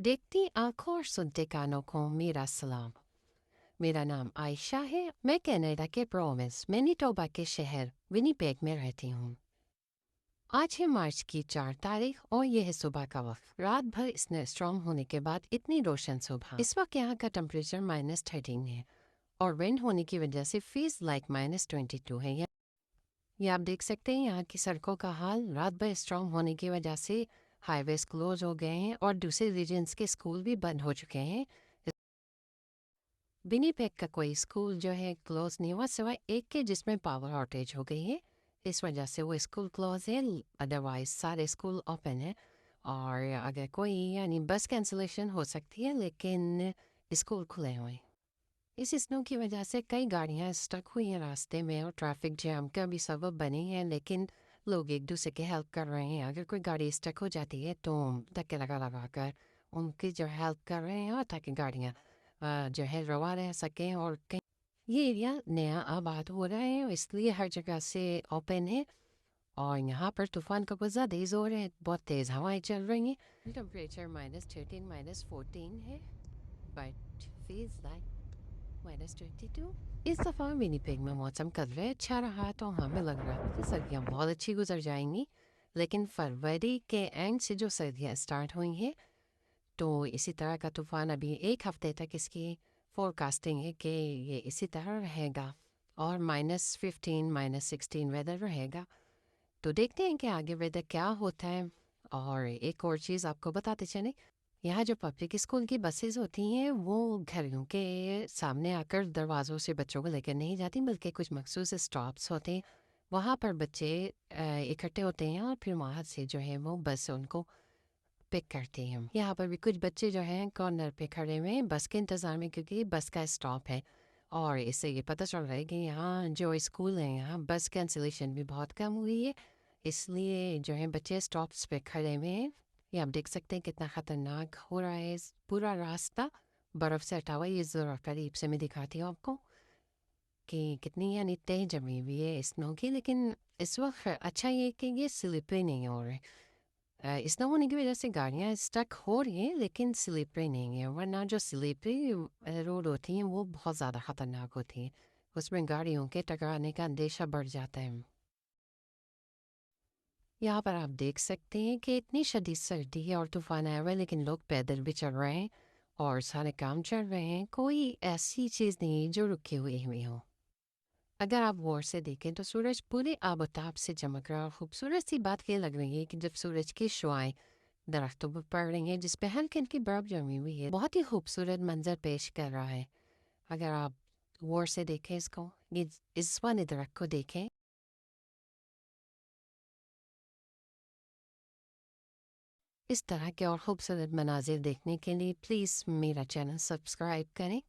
देखती आंखों और सुनते कानों को मेरा सलाम। मेरा नाम आयशा है। मैं कनाडा के प्रोविंस मैनीटोबा के शहर विनीपेग में रहती हूँ। आज है मार्च की 4 तारीख और यह है सुबह का वक्त। रात भर इसने स्ट्रॉन्ग होने के बाद इतनी रोशन सुबह। इस वक्त यहाँ का टेम्परेचर -13 है और विंड होने की वजह से फीस लाइक -22 है। ये आप देख सकते हैं यहाँ की सड़कों का हाल। रात भर स्ट्रॉन्ग होने की वजह से हाईवेज क्लोज हो गए हैं और दूसरे रीजन्स के स्कूल भी बंद हो चुके हैं। विनीपेग का कोई स्कूल जो है क्लोज नहीं हुआ सिवाय एक के जिसमें पावर आउटेज हो गई है। इस वजह से वो स्कूल क्लोज है, अदरवाइज सारे स्कूल ओपन है। और अगर कोई यानी बस कैंसिलेशन हो सकती है लेकिन स्कूल खुले हुए हैं। इस स्नो की वजह से कई गाड़ियां स्टक हुई हैं रास्ते में और ट्रैफिक जैम का भी सबब बनी है, लेकिन लोग एक दूसरे की हेल्प कर रहे हैं। अगर कोई गाड़ी स्टक हो जाती है तो धक्के लगा कर उनकी जो हेल्प कर रहे हैं और ताकि गाड़ियाँ जो है रवा रह सकें। और कहीं ये एरिया नया आबाद हो रहा है इसलिए हर जगह से ओपन है। और यहाँ पर तूफान का बहुत ज़्यादा जोर है, बहुत तेज़ हवाएं चल रही हैं। टेम्परेचर -13 -14 है बट फील्स लाइक -22। इस दफ़ा विनीपेग में मौसम कदरे अच्छा रहा तो हमें लग रहा था कि सर्दियाँ बहुत अच्छी गुजर जाएंगी, लेकिन फरवरी के एंड से जो सर्दियाँ स्टार्ट हुई हैं तो इसी तरह का तूफान अभी एक हफ्ते तक इसकी फोरकास्टिंग है कि ये इसी तरह रहेगा और -15 -16 वेदर रहेगा। तो देखते हैं कि आगे वेदर क्या होता है। और एक और चीज़ आपको बताते चले, यहाँ जो पब्लिक स्कूल की बसेस होती हैं वो घरों के सामने आकर दरवाज़ों से बच्चों को लेकर नहीं जाती, बल्कि कुछ मखसूस स्टॉप्स होते हैं। वहाँ पर बच्चे इकट्ठे होते हैं और फिर वहाँ से जो है वो बस उनको पिक करते हैं। यहाँ पर भी कुछ बच्चे जो हैं कॉर्नर पे खड़े हुए हैं बस के इंतज़ार में, क्योंकि बस का स्टॉप है। और इससे ये पता चल रहा है कि यहाँ जो स्कूल है यहाँ बस कैंसिलेशन भी बहुत कम हुई है, इसलिए जो है बच्चे स्टॉप्स पे खड़े हुए हैं। ये आप देख सकते हैं कितना ख़तरनाक हो रहा है पूरा रास्ता बर्फ़ से हटा हुआ। ये ज़रा करीब से मैं दिखाती हूँ आपको कि कितनी यानी तेज जमी हुई है स्नो की। लेकिन इस वक्त अच्छा ये कि ये स्लिपरी नहीं हो रहे। स्नो होने की वजह से गाड़ियाँ स्टक हो रही हैं लेकिन स्लिपरी नहीं है, वरना जो स्लिपरी रोड होती हैं वो बहुत ज़्यादा ख़तरनाक होती हैं। उसमें गाड़ियों के टकराने का अंदेशा बढ़ जाता है। यहाँ पर आप देख सकते हैं कि इतनी शदीद सर्दी है और तूफान आया हुआ है, लेकिन लोग पैदल भी चल रहे हैं और सारे काम चल रहे हैं। कोई ऐसी चीज़ नहीं जो रुकी हुई हो। अगर आप गौर से देखें तो सूरज पूरे आबोताब से चमक रहा है। खूबसूरत सी बात ये लग रही है कि जब सूरज की शुआएं दरख्तों पर पड़ रही हैं जिस पे हल्की हल्की बर्फ जमी हुई है, बहुत ही खूबसूरत मंजर पेश कर रहा है। अगर आप गौर से देखें इसको, ये इस वाले दरख्त को देखें। इस तरह के और खूबसूरत मनाजिर देखने के लिए प्लीज़ मेरा चैनल सब्सक्राइब करें।